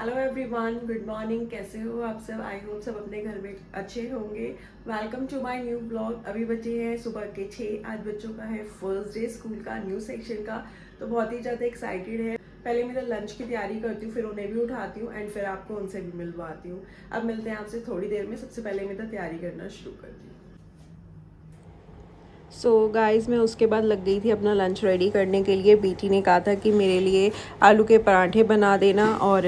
Hello everyone, good morning. कैसे हो आप सब? आई होप सब अपने घर में अच्छे होंगे। Welcome to my new blog. अभी बचे हैं सुबह के 6। आज बच्चों का है फर्स्ट डे स्कूल का, न्यू सेक्शन का, तो बहुत ही ज़्यादा एक्साइटेड है। पहले मैं तो लंच की तैयारी करती हूँ, फिर उन्हें भी उठाती हूँ एंड फिर आपको उनसे भी मिलवाती हूँ। अब मिलते हैं आपसे थोड़ी देर में। सबसे पहले मैं तो तैयारी करना शुरू करती हूँ। सो गाइस, मैं उसके बाद लग गई थी अपना लंच रेडी करने के लिए। बेटी ने कहा था कि मेरे लिए आलू के पराठे बना देना और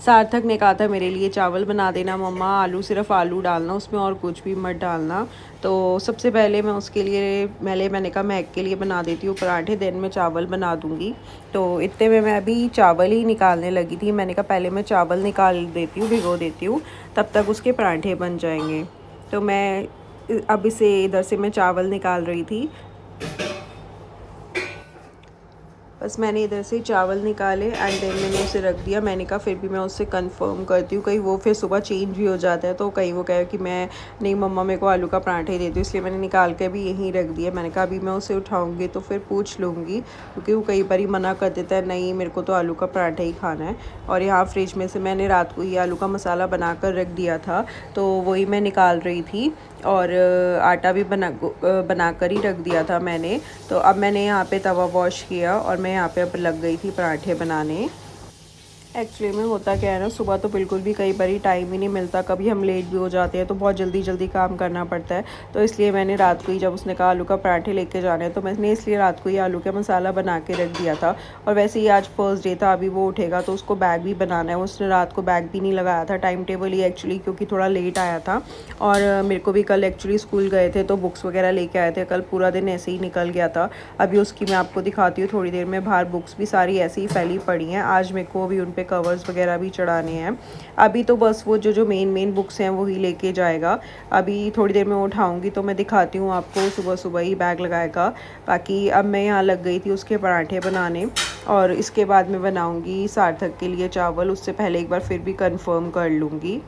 सार्थक ने कहा था मेरे लिए चावल बना देना मम्मा। आलू सिर्फ आलू डालना उसमें और कुछ भी मत डालना। तो सबसे पहले मैं उसके लिए मैंने कहा मैं एग के लिए बना देती हूँ पराठे, देन मैं चावल बना दूँगी। तो इतने में मैं अभी चावल ही निकालने लगी थी। मैंने कहा पहले मैं चावल निकाल देती हूँ, भिगो देती हूँ, तब तक उसके पराठे बन जाएंगे। तो मैं अब इसे इधर से मैं चावल निकाल रही थी। बस मैंने इधर से चावल निकाले एंड देन मैंने उसे रख दिया। मैंने कहा फिर भी मैं उससे कंफर्म करती हूँ, कहीं वो फिर सुबह चेंज भी हो जाता है तो कहीं वो कहे कि मैं नहीं मम्मा मेरे को आलू का पराठा ही दे दो, इसलिए मैंने निकाल के भी यहीं रख दिया। मैंने कहा अभी मैं उसे उठाऊँगी तो फिर पूछ लूँगी, क्योंकि वो कई बार मना कर देता है नहीं मेरे को तो आलू का पराठा ही खाना है। और यहाँ फ्रिज में से मैंने रात को ही आलू का मसाला बना कर रख दिया था, तो वही मैं निकाल रही थी। और आटा भी बना कर ही रख दिया था मैंने। तो अब मैंने यहाँ पे तवा वॉश किया और मैं यहाँ पे अब लग गई थी पराठे बनाने। एक्चुअली में होता क्या है ना, सुबह तो बिल्कुल भी कई बार टाइम ही नहीं मिलता, कभी हम लेट भी हो जाते हैं तो बहुत जल्दी जल्दी काम करना पड़ता है। तो इसलिए मैंने रात को ही, जब उसने कहा आलू का पराठे लेके जाने हैं, तो मैंने इसलिए रात को ही आलू का मसाला बना के रख दिया था। और वैसे ही आज फर्स्ट डे था, अभी वो उठेगा तो उसको बैग भी बनाना है। उसने रात को बैग भी नहीं लगाया था, टाइम टेबल ही एक्चुअली, क्योंकि थोड़ा लेट आया था। और मेरे को भी कल एक्चुअली स्कूल गए थे तो बुक्स वगैरह लेके आए थे, कल पूरा दिन ऐसे ही निकल गया था। अभी उसकी मैं आपको दिखाती हूँ थोड़ी देर में। बाहर बुक्स भी सारी ऐसे ही फैली पड़ी हैं, आज मेरे को भी उन पे कवर्स वगैरह भी चढ़ाने हैं। अभी तो बस वो जो मेन बुक्स हैं वही लेके जाएगा। अभी थोड़ी देर में उठाऊंगी तो मैं दिखाती हूँ आपको, सुबह सुबह ही बैग लगाएगा। बाकी अब मैं यहाँ लग गई थी उसके पराठे बनाने और इसके बाद मैं बनाऊंगी सार्थक के लिए चावल। उससे पहले एक बार फिर भी कंफर्म कर लूँगी।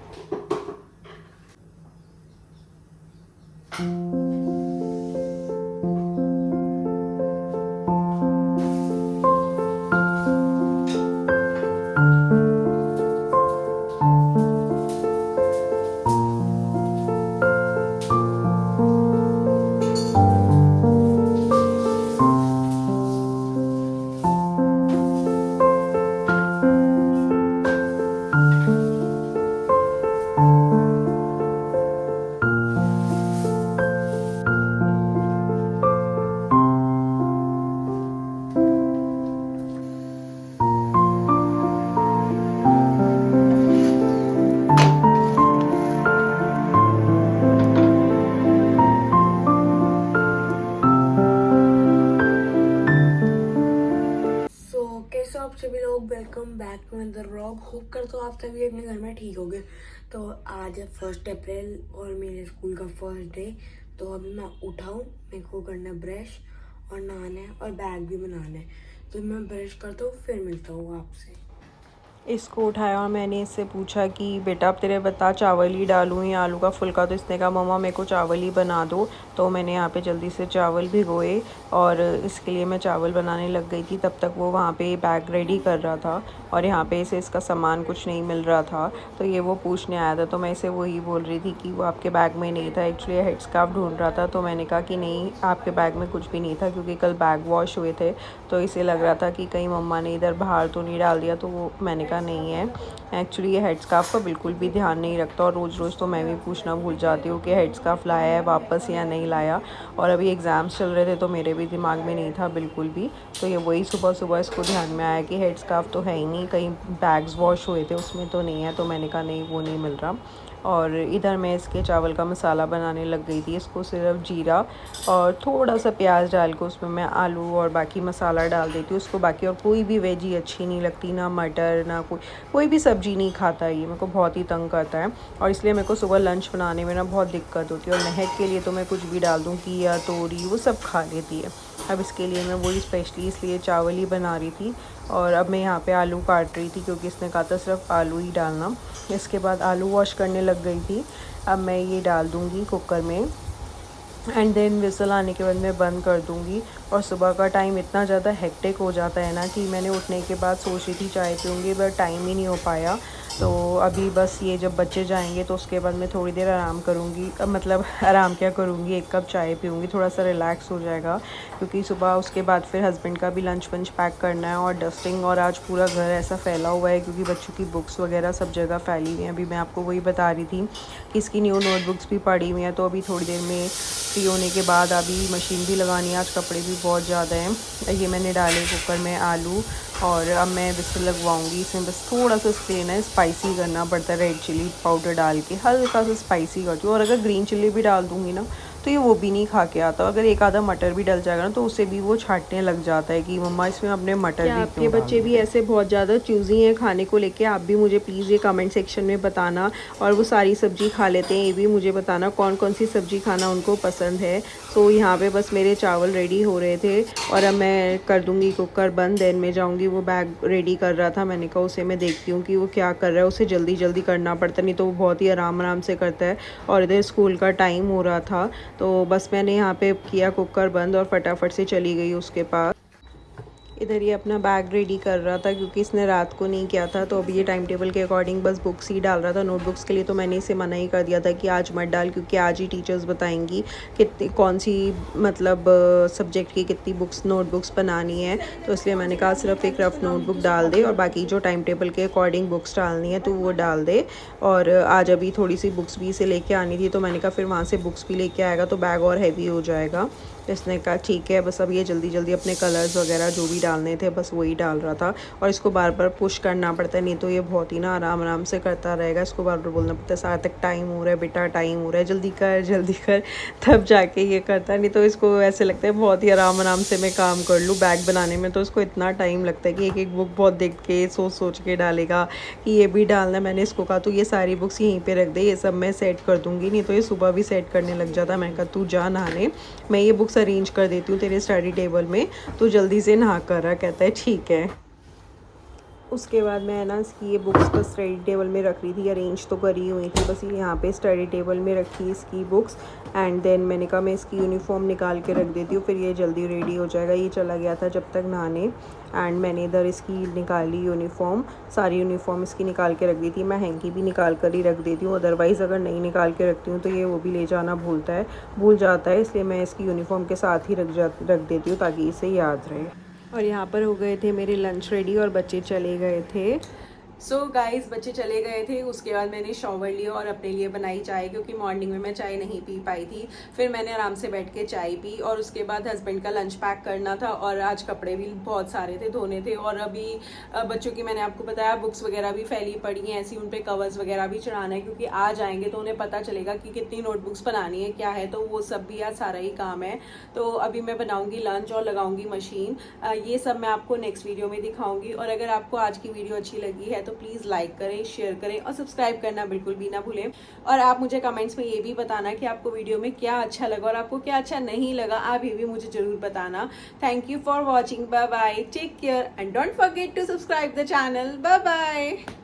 कैसे आप सभी लोग, welcome back to another vlog. Hope करता हूँ आप सभी अपने घर में ठीक होंगे। तो आज है 1 अप्रैल और मेरे स्कूल का फर्स्ट डे। तो अभी मैं उठाऊँ, मेरे को करना है ब्रश और नहाना है और बैग भी बनाना है। तो मैं ब्रश करता हूँ, फिर मिलता हूँ आपसे। इसको उठाया और मैंने इससे पूछा कि बेटा अब तेरे बता चावल ही डालूँ या आलू का फुल्का। तो इसने कहा मम्मा मेरे को चावल ही बना दो। तो मैंने यहाँ पे जल्दी से चावल भिगोए और इसके लिए मैं चावल बनाने लग गई थी। तब तक वो वहाँ पे बैग रेडी कर रहा था और यहाँ पे इसे इसका सामान कुछ नहीं मिल रहा था, तो ये वो पूछने आया था। तो मैं इसे वही बोल रही थी कि वो आपके बैग में नहीं था। एक्चुअली हेड स्कार्फ ढूंढ रहा था, तो मैंने कहा कि नहीं आपके बैग में कुछ भी नहीं था, क्योंकि कल बैग वॉश हुए थे। तो इसे लग रहा था कि कहीं मम्मा ने इधर बाहर तो नहीं डाल दिया, तो वो मैंने कहा नहीं है। एक्चुअली ये हेड स्कार्फ का बिल्कुल भी ध्यान नहीं रखता और रोज़ रोज़ तो मैं भी पूछना भूल जाती हूँ कि हेड स्कार्फ लाया है वापस या नहीं लाया। और अभी एग्ज़ाम्स चल रहे थे तो मेरे भी दिमाग में नहीं था बिल्कुल भी। तो ये वही सुबह सुबह इसको ध्यान में आया कि हेड स्कार्फ तो है ही नहीं, कहीं बैग्स वॉश हुए थे उसमें तो नहीं है। तो मैंने कहा नहीं वो नहीं मिल रहा। और इधर मैं इसके चावल का मसाला बनाने लग गई थी। इसको सिर्फ जीरा और थोड़ा सा प्याज डाल के उसमें मैं आलू और बाकी मसाला डाल देती हूँ उसको। बाकी और कोई भी वेजी अच्छी नहीं लगती, ना मटर ना कोई भी सब्ज़ी नहीं खाता। ये मेरे को बहुत ही तंग करता है और इसलिए मेरे को सुबह लंच बनाने में ना बहुत दिक्कत होती है। और महक के लिए तो मैं कुछ भी डाल दूँ, घिया तोरी वो सब खा लेती है। अब इसके लिए मैं वही स्पेशली इसलिए चावल ही बना रही थी। और अब मैं यहाँ पे आलू काट रही थी, क्योंकि इसने कहा था सिर्फ आलू ही डालना। इसके बाद आलू वॉश करने लग गई थी। अब मैं ये डाल दूँगी कुकर में। एंड देन विसल आने के बाद मैं बंद कर दूँगी। और सुबह का टाइम इतना ज़्यादा हेक्टिक हो जाता है ना कि मैंने उठने के बाद सोच रही थी चाय पीऊँगी, बट टाइम ही नहीं हो पाया। तो अभी बस ये जब बच्चे जाएंगे तो उसके बाद मैं थोड़ी देर आराम करूँगी, मतलब आराम क्या करूँगी, 1 कप चाय पीऊँगी, थोड़ा सा रिलैक्स हो जाएगा। क्योंकि सुबह उसके बाद फिर हस्बैंड का भी लंच वंच पैक करना है और डस्टिंग, और आज पूरा घर ऐसा फैला हुआ है क्योंकि बच्चों की बुक्स वगैरह सब जगह फैली हुई हैं। अभी मैं आपको वही बता रही थी कि इसकी न्यू नोटबुक्स भी पड़ी हुई हैं। तो अभी थोड़ी देर में फ्री होने के बाद अभी मशीन भी लगानी है, आज कपड़े भी बहुत ज़्यादा हैं। ये मैंने डाले कुकर में आलू, और अब मैं विसल लगवाऊंगी। इसमें बस थोड़ा सा इसके लिए ना स्पाइसी करना पड़ता है, रेड चिली पाउडर डाल के हल्का सा स्पाइसी करती हूँ। और अगर ग्रीन चिली भी डाल दूँगी ना तो ये वो भी नहीं खा के आता। अगर एक आधा मटर भी डल जाएगा ना तो उससे भी वो छाटने लग जाता है कि मम्मा इसमें अपने मटर भी आपके बच्चे भी ऐसे बहुत ज़्यादा चूज़ी हैं खाने को लेके? आप भी मुझे प्लीज़ ये कमेंट सेक्शन में बताना। और वो सारी सब्ज़ी खा लेते हैं, ये भी मुझे बताना कौन कौन सी सब्ज़ी खाना उनको पसंद है। सो यहाँ पे बस मेरे चावल रेडी हो रहे थे और अब मैं कर दूँगी कुकर बंद। देन में जाऊँगी, वो बैग रेडी कर रहा था, मैंने कहा उसे मैं देखती हूँ कि वो क्या कर रहा है। उसे जल्दी जल्दी करना पड़ता, नहीं तो वो बहुत ही आराम आराम से करता है। और इधर स्कूल का टाइम हो रहा था तो बस मैंने यहाँ पे किया कुकर बंद और फटाफट से चली गई उसके पास। इधर ये अपना बैग रेडी कर रहा था क्योंकि इसने रात को नहीं किया था। तो अभी ये टाइम टेबल के अकॉर्डिंग बस बुक्स ही डाल रहा था। नोटबुक्स के लिए तो मैंने इसे मना ही कर दिया था कि आज मत डाल, क्योंकि आज ही टीचर्स बताएंगी कितनी कौन सी मतलब सब्जेक्ट की कितनी बुक्स नोटबुक्स बनानी है। तो इसलिए मैंने कहा सिर्फ एक रफ नोटबुक डाल दे और बाकी जो टाइम टेबल के अकॉर्डिंग बुक्स डालनी है तो वो डाल दे। और आज अभी थोड़ी सी बुक्स भी इसे लेके आनी थी, तो मैंने कहा फिर वहाँ से बुक्स भी लेके आएगा तो बैग और हैवी हो जाएगा। तो इसने कहा ठीक है। बस अब ये जल्दी जल्दी अपने कलर्स वगैरह जो भी डालने थे बस वही डाल रहा था। और इसको बार बार पुश करना पड़ता है, नहीं तो ये बहुत ही ना आराम आराम से करता रहेगा। इसको बार बार बोलना पड़ता है सार्थक टाइम हो रहा है बेटा, टाइम हो रहा है, जल्दी कर जल्दी कर, तब जाके ये करता है। नहीं तो इसको ऐसे लगता है बहुत ही आराम आराम से मैं काम कर लूँ। बैग बनाने में तो इसको इतना टाइम लगता है कि एक एक बुक बहुत देख के सोच सोच के डालेगा कि ये भी डालना है। मैंने इसको कहा तो ये सारी बुक्स यहीं पर रख दे, ये सब मैं सेट कर दूँगी, नहीं तो ये सुबह भी सेट करने लग जाता। मैंने कहा तू जा नहाने, मैं ये बुक्स अरेंज कर देती हूँ तेरे स्टडी टेबल में, तो जल्दी से नहा कर रहा। कहता है ठीक है। उसके बाद मैं ना इसकी ये बुक्स बस स्टडी टेबल में रख रही थी, अरेंज तो करी हुई थी, बस ये यहाँ पे स्टडी टेबल में रखी इसकी बुक्स। एंड देन मैंने कहा मैं इसकी यूनिफॉर्म निकाल के रख देती हूँ, फिर ये जल्दी रेडी हो जाएगा। ये चला गया था जब तक नहाने। एंड मैंने इधर इसकी निकाली यूनिफॉर्म, सारी यूनिफॉर्म इसकी निकाल के रख दी थी। मैं हैंकी भी निकाल कर ही रख देती हूँ, अदरवाइज़ अगर नहीं निकाल के रखती हूँ तो ये वो भी ले जाना भूल जाता है। इसलिए मैं इसकी यूनिफॉर्म के साथ ही रख देती हूँ ताकि इसे याद रहे। और यहाँ पर हो गए थे मेरे लंच रेडी और बच्चे चले गए थे। सो गाइस बच्चे चले गए थे, उसके बाद मैंने शॉवर लिया और अपने लिए बनाई चाय, क्योंकि मॉर्निंग में मैं चाय नहीं पी पाई थी। फिर मैंने आराम से बैठ के चाय पी और उसके बाद हस्बैंड का लंच पैक करना था और आज कपड़े भी बहुत सारे थे, धोने थे। और अभी बच्चों की मैंने आपको बताया बुक्स वगैरह भी फैली पड़ी हैं, ऐसी उन पर कवर्स वगैरह भी चढ़ाना है, क्योंकि आज आएंगे तो उन्हें पता चलेगा कि कितनी नोटबुक्स बनानी है क्या है, तो वो सब भी आज सारा ही काम है। तो अभी मैं बनाऊँगी लंच और लगाऊँगी मशीन। ये सब मैं आपको नेक्स्ट वीडियो में दिखाऊँगी। और अगर आपको आज की वीडियो अच्छी लगी है तो प्लीज़ लाइक करें, शेयर करें और सब्सक्राइब करना बिल्कुल भी ना भूलें। और आप मुझे कमेंट्स में ये भी बताना कि आपको वीडियो में क्या अच्छा लगा और आपको क्या अच्छा नहीं लगा, आप ये भी मुझे जरूर बताना। Thank you for watching, bye bye, take care and don't forget to subscribe the channel. Bye bye.